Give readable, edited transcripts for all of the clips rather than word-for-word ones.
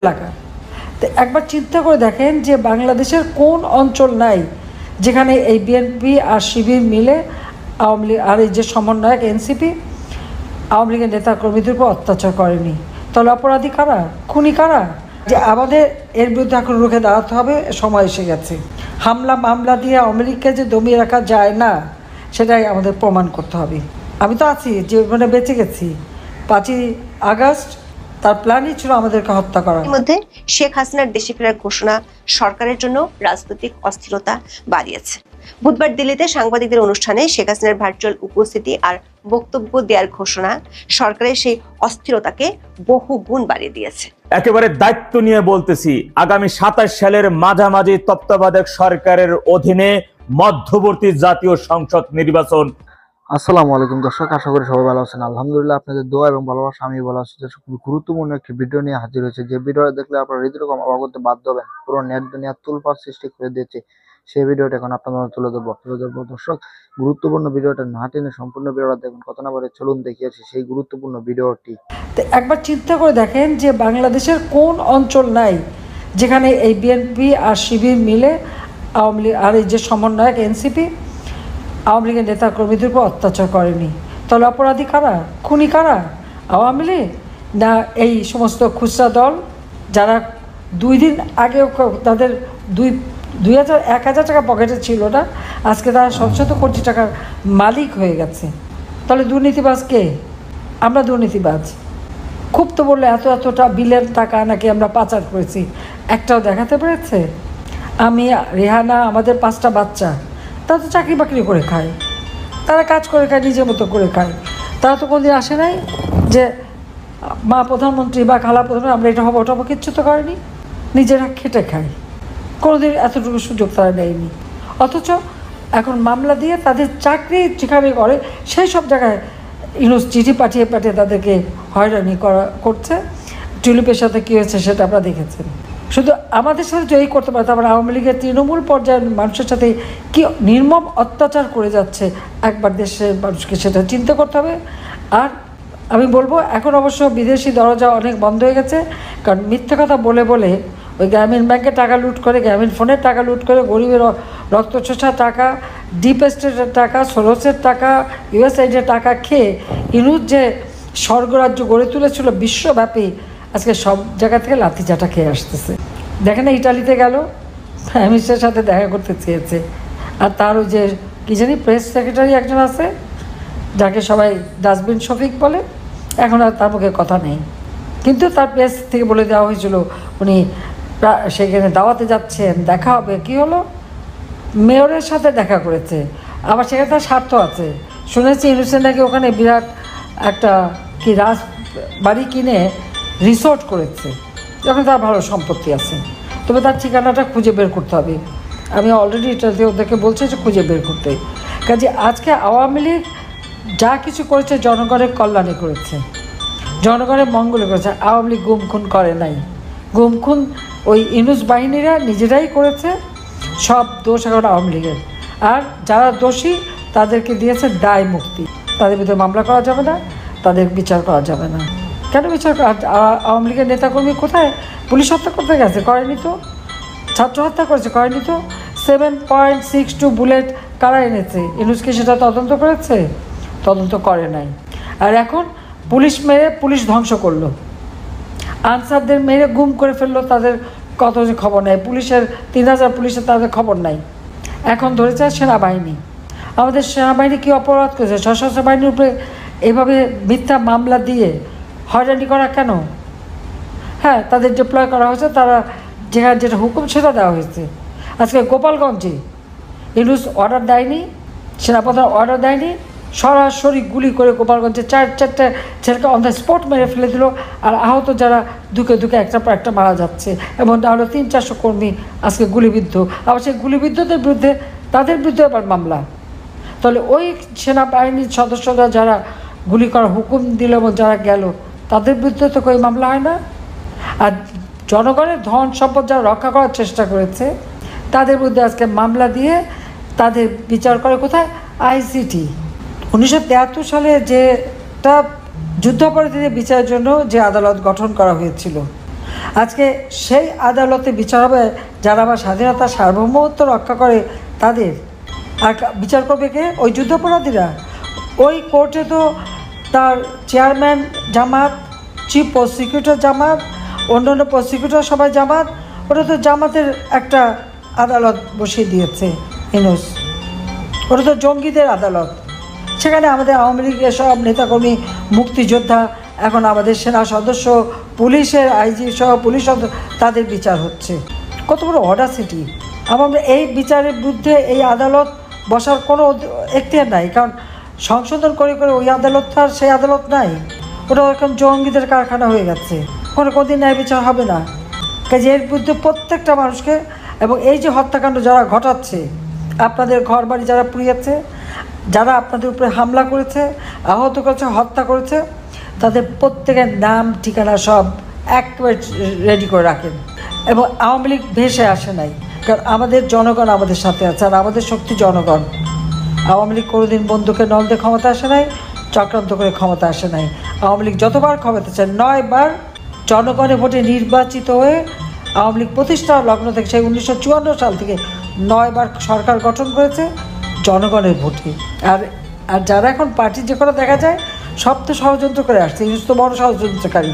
এলাকা। তো একবার চিন্তা করে দেখেন যে বাংলাদেশের কোন অঞ্চল নাই যেখানে এই বিএনপি আর শিবির মিলে আওয়ামী লীগ আর এই যে সমন্বয়ক এনসিপি আওয়ামী লীগের নেতাকর্মীদের উপর অত্যাচার করেনি। তাহলে অপরাধী কারা, খুনি কারা? যে আমাদের এর বিরুদ্ধে এখন রুখে দাঁড়াতে হবে, সময় এসে গেছে। হামলা মামলা দিয়ে আওয়ামী লীগকে যে দমিয়ে রাখা যায় না সেটাই আমাদের প্রমাণ করতে হবে। আমি তো আছি, যে মানে বেঁচে গেছি। 5ই আগস্ট তার প্ল্যানই ছিল আমাদেরকে হত্যা করা। এর মধ্যে শেখ হাসিনার দেশে ফেরার ঘোষণা সরকারের জন্য রাজনৈতিক অস্থিরতা বাড়িয়েছে। বুধবার দিল্লিতে সাংবাদিকদের অনুষ্ঠানে শেখ হাসিনার ভার্চুয়াল উপস্থিতি আর বক্তব্য দেওয়ার ঘোষণা সরকারের সেই অস্থিরতাকে বহু গুণ বাড়িয়ে দিয়েছে। একেবারে দায়িত্ব নিয়ে বলতেছি, আগামী 27 সালের মাঝামাঝি তত্ত্বাবধায়ক সরকারের অধীনে মধ্যবর্তী জাতীয় সংসদ নির্বাচন। আসসালামু আলাইকুম দর্শক, আশা করি সবাই ভালো আছেন। আলহামদুলিল্লাহ, আপনাদের দোয়া এবং ভালোবাসা আমি ভালো আছি। খুবই গুরুত্বপূর্ণ একটি ভিডিও নিয়ে হাজির হয়েছে, যে ভিডিওটা দেখলে আপনারা হৃদয়রকম অবাক হতে বাধ্য হবেন। পুরো নেট দুনিয়া তুলপাড় সৃষ্টি করে দিয়েছে সেই ভিডিওটা এখন আপনাদের তুলে ধরবো দর্শক। গুরুত্বপূর্ণ ভিডিওটা না টেনে সম্পূর্ণ ভিডিওটা দেখুন। কথা না বলে চলুন দেখিয়েছি সেই গুরুত্বপূর্ণ ভিডিওটি। তো একবার চিন্তা করে দেখেন যে বাংলাদেশের কোন অঞ্চল নাই যেখানে এই বিএনপি আর শিবির মিলে আওয়ামী লীগ আর এই যে সমন্বয়ক এনসিপি আওয়ামী লীগের নেতাকর্মীদের উপর অত্যাচার করেনি। তাহলে অপরাধী কারা, খুনি কারা? আওয়ামী লীগ না এই সমস্ত খুচরা দল যারা 2 দিন আগেও তাদের 1,000 টাকা পকেটে ছিল না, আজকে তারা শত কোটি টাকার মালিক হয়ে গেছে। তাহলে দুর্নীতিবাজ কে? আমরা দুর্নীতিবাজ। খুব তো বললে এতটা বিলের টাকা নাকি আমরা পাচার করেছি, একটাও দেখাতে পেরেছে? আমি, রেহানা, আমাদের 5টা বাচ্চা, তারা তো চাকরি বাকরি করে খায়, তারা কাজ করে খায়, নিজের মতো করে খায়। তারা তো কোনোদিন আসে নাই যে মা প্রধানমন্ত্রী বা খালা প্রধানমন্ত্রী আমরা এটা হবো ওটা হবো, কিচ্ছু তো করেনি। নিজেরা খেটে খায়, কোনোদিন এতটুকু সুযোগ তারা নেয়নি। অথচ এখন মামলা দিয়ে তাদের চাকরি যেখানে করে সেই সব জায়গায় চিঠি পাঠিয়ে তাদেরকে হয়রানি করছে। টিউলিপের সাথে কী হয়েছে সেটা আপনারা দেখেছেন। শুধু আমাদের সাথে জয়ী করতে পারে, তারপরে আওয়ামী লীগের তৃণমূল পর্যায়ের মানুষের সাথে কি নির্মম অত্যাচার করে যাচ্ছে, একবার দেশের মানুষকে সেটা চিন্তা করতে হবে। আর আমি বলবো, এখন অবশ্য বিদেশি দরজা অনেক বন্ধ হয়ে গেছে, কারণ মিথ্যে কথা বলে বলে ওই গ্রামীণ ব্যাংকের টাকা লুট করে, গ্রামীণ ফোনের টাকা লুট করে, গরিবের রক্তচোষা টাকা, ডিপ স্টেটের টাকা, সোরসের টাকা, ইউএসআইডের টাকা খেয়ে ইনুস যে স্বর্গরাজ্য গড়ে তুলেছিল বিশ্বব্যাপী, আজকে সব জায়গা থেকে লাঠিচাটা খেয়ে আসতেছে। দেখেন না, ইটালিতে গেল, প্রাইম মিনিস্টারের সাথে দেখা করতে চেয়েছে, আর তার ওই যে কী জানি প্রেস সেক্রেটারি একজন আছে যাকে সবাই ডাস্টবিন শফিক বলে, এখন আর তার মুখে কথা নেই। কিন্তু তার প্রেস থেকে বলে দেওয়া হয়েছিল উনি সেখানে দাওয়াতে যাচ্ছেন, দেখা হবে। কি হলো? মেয়রের সাথে দেখা করেছে, আবার সেখানে তার স্বার্থ আছে। শুনেছি ইউনুসেন নাকি ওখানে বিরাট একটা কি বাড়ি কিনে রিসোর্ট করেছে, যখন তার ভালো সম্পত্তি আছে। তবে তার ঠিকানাটা খুঁজে বের করতে হবে। আমি অলরেডি এটাতে ওদেরকে বলছি যে খুঁজে বের করতে। কাজে আজকে আওয়ামী লীগ যা কিছু করেছে জনগণের কল্যাণে করেছে, জনগণের মঙ্গলে করেছে। আওয়ামী লীগ গুম খুন করে নাই। গুম খুন ওই ইউনুস বাহিনীরা নিজেরাই করেছে। সব দোষ এখন আওয়ামী লীগের। আর যারা দোষী তাদেরকে দিয়েছে দায় মুক্তি, তাদের ভিতরে মামলা করা যাবে না, তাদের বিচার করা যাবে না। কেন বিচার করা? আওয়ামী লীগের নেতাকর্মী কোথায়? পুলিশ হত্যা করতে গেছে, করেনি তো। ছাত্র হত্যা করেছে, করেনি তো। 7.62 বুলেট কারা এনেছে? ইউনুসকে সেটা তদন্ত করেছে? তদন্ত করে নাই। আর এখন পুলিশ মেরে পুলিশ ধ্বংস করলো, আনসারদের মেরে গুম করে ফেললো, তাদের কত যে খবর নেই। পুলিশের 3,000 পুলিশের তাদের খবর নাই। এখন ধরেছে সেনাবাহিনী। আমাদের সেনাবাহিনী কী অপরাধ করেছে? সশস্ত্র বাহিনীর উপরে এভাবে মিথ্যা মামলা দিয়ে হয়রানি করা কেন? হ্যাঁ, তাদের ডিপ্লয় করা হয়েছে, তারা যেটা হুকুম সেটা দেওয়া হয়েছে। আজকে গোপালগঞ্জে ইউনুস অর্ডার দেয়নি, সেনাপ্রধান অর্ডার দেয়নি, সরাসরি গুলি করে গোপালগঞ্জে 4-4টে ছেলেকে অন দ্য স্পট মেরে ফেলে দিল। আর আহত যারা দুকে একটা পর একটা মারা যাচ্ছে, এবং তাহলে 300-400 কর্মী আজকে গুলিবিদ্ধ। আবার সেই গুলিবিদ্ধদের বিরুদ্ধে তাদের বিরুদ্ধে আবার মামলা। তাহলে ওই সেনাবাহিনীর সদস্যরা যারা গুলি করার হুকুম দিল এবং যারা গেল, তাদের বিরুদ্ধে তো কোনো মামলা হয় না। আর জনগণের ধন সম্পদ যারা রক্ষা করার চেষ্টা করেছে তাদের বিরুদ্ধে আজকে মামলা দিয়ে তাদের বিচার করে কোথায়? আইসিটি। 1973 সালে যেটা যুদ্ধাপরাধীদের বিচারের জন্য যে আদালত গঠন করা হয়েছিল, আজকে সেই আদালতে বিচার হবে যারা আমার স্বাধীনতা সার্বভৌমত্ব রক্ষা করে তাদের। আর বিচার করবে কে? ওই যুদ্ধাপরাধীরা। ওই কোর্টে তো তার চেয়ারম্যান জামাত, চিফ প্রসিকিউটর জামাত, অন্যান্য প্রসিকিউটর সবাই জামাত। ওটা তো জামাতের একটা আদালত বসিয়ে দিয়েছে ইউনূস। ওটা তো জঙ্গিদের আদালত। সেখানে আমাদের আওয়ামী লীগের সব নেতাকর্মী, মুক্তিযোদ্ধা, এখন আমাদের সেনা সদস্য, পুলিশের আইজি সহ পুলিশ তাদের বিচার হচ্ছে। কত বড় অডাসিটি! আমরা এই বিচারের বিরুদ্ধে এই আদালত বসার কোনো এখতিয়ার নাই, কারণ সংশোধন করে করে ওই আদালত তো আর সেই আদালত নাই। ওটা এখন জঙ্গিদের কারখানা হয়ে গেছে। কোনো কোনদিন ন্যায় বিচার হবে না। কাজে এর বিরুদ্ধে প্রত্যেকটা মানুষকে, এবং এই যে হত্যাকাণ্ড যারা ঘটাচ্ছে, আপনাদের ঘর বাড়ি যারা পুড়িয়েছে, যারা আপনাদের উপরে হামলা করেছে, আহত করেছে, হত্যা করেছে, তাদের প্রত্যেকের নাম ঠিকানা সব একেবারে রেডি করে রাখেন। এবং আওয়ামী লীগ ভেসে আসে নাই, কারণ আমাদের জনগণ আমাদের সাথে আছে, আর আমাদের শক্তি জনগণ। আওয়ামী লীগ কোনোদিন বন্দুকের নল দিয়ে ক্ষমতা আসে নাই, চক্রান্ত করে ক্ষমতা আসে নাই। আওয়ামী লীগ যতবার ক্ষমতা চায়, 9 বার জনগণের ভোটে নির্বাচিত হয়ে আওয়ামী লীগ প্রতিষ্ঠা লগ্ন থেকে, সেই 1954 সাল থেকে 9 বার সরকার গঠন করেছে জনগণের ভোটে। আর আর যারা এখন পার্টি যে করে দেখা যায়, সব তো ষড়যন্ত্র করে আসছে। ইউনূস তো বড় ষড়যন্ত্রকারী।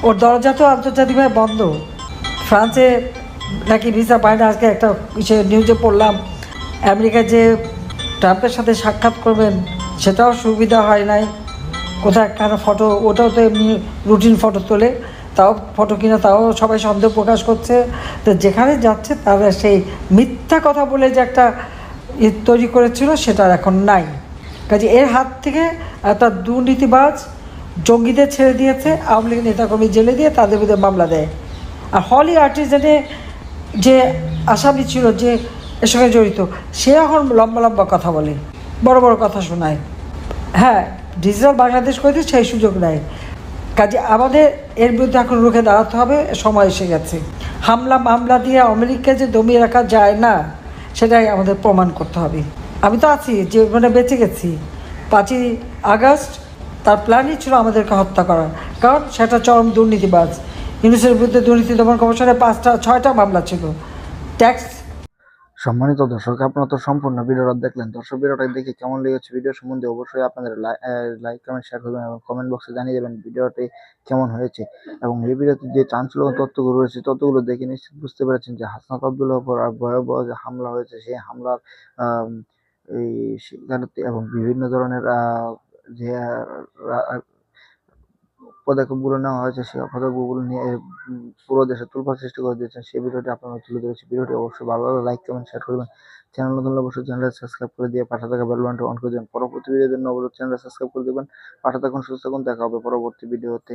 ওর দরজা তো আন্তর্জাতিকভাবে বন্ধ। ফ্রান্সে নাকি ভিসা পায় না। আজকে একটা নিউজে পড়লাম, আমেরিকায় যে ট্রাম্পের সাথে সাক্ষাৎ করবেন সেটাও সুবিধা হয় নাই। কোথায় কেন ফটো, ওটাও তো এমনি রুটিন ফটো তোলে, তাও ফটো কিনা তাও সবাই সন্দেহ প্রকাশ করছে। তো যেখানে যাচ্ছে তারা সেই মিথ্যা কথা বলে যে একটা তৈরি করেছিল, সেটা এখন নাই। কাজে এর হাত থেকে একটা দুর্নীতিবাজ জঙ্গিদের ছেড়ে দিয়েছে, আওয়ামী লীগের নেতাকর্মী জেলে দিয়ে তাদের বিরুদ্ধে মামলা দেয়। আর হলি আর্টিজানে যে আসামি ছিল, যে এর সঙ্গে জড়িত, সে এখন লম্বা লম্বা কথা বলে, বড় বড় কথা শোনায়। হ্যাঁ, ডিজিটাল বাংলাদেশ করে সেই সুযোগ নেয়। কাজে আমাদের এর বিরুদ্ধে এখন রুখে দাঁড়াতে হবে, সময় এসে গেছে। হামলা মামলা দিয়ে আওয়ামী লীগকে যে দমিয়ে রাখা যায় না, সেটাই আমাদের প্রমাণ করতে হবে। আমি তো আছি, যে মানে বেঁচে গেছি। 5ই আগস্ট তার প্ল্যানই ছিল আমাদেরকে হত্যা করা, কারণ সেটা চরম দুর্নীতিবাজ। ইউনূসের বিরুদ্ধে দুর্নীতি দমন কমিশনে 5টা মামলা ছিল। ট্যাক্স। সম্মানিত দর্শক, আপনারা তো সম্পূর্ণ ভিডিওটা দেখলেন। দর্শক, ভিডিওটা দেখে কেমন লেগেছে, ভিডিও সম্বন্ধে অবশ্যই আপনাদের লাইক কমেন্ট শেয়ার করবেন এবং কমেন্ট বক্সে জানিয়ে দেবেন ভিডিওটি কেমন হয়েছে। এবং এই ভিডিওতে যে চাঞ্চল্যকর তথ্যগুলো রয়েছে, তথ্যগুলো দেখে নিশ্চিত বুঝতে পেরেছেন যে হাসনাত আব্দুল্লাহর উপর ভয়াবহ যে হামলা হয়েছে, সেই হামলার এই স্বীকারোক্তি এবং বিভিন্ন ধরনের যে পদক্ষেপগুলো নেওয়া হয়েছে, সেই পদক্ষেপগুলো নিয়ে পুরো দেশে তোলপাড় সৃষ্টি করে দিয়েছেন। সেই ভিডিওটি আপনারা তুলে ধরেছি। ভিডিওটি অবশ্যই ভালো লাগলে লাইক কমেন্ট শেয়ার করবেন। চ্যানেল নতুন হলে অবশ্যই চ্যানেলটা সাবস্ক্রাইব করে দিয়ে পাশে থাকা বেল বাটনটি অন করে দেবেন। পরবর্তী ভিডিওর জন্য অবশ্যই চ্যানেলটা সাবস্ক্রাইব করে দেবেন। পাশে থাকুন, সুস্থ থাকুন। দেখা হবে পরবর্তী ভিডিওতে।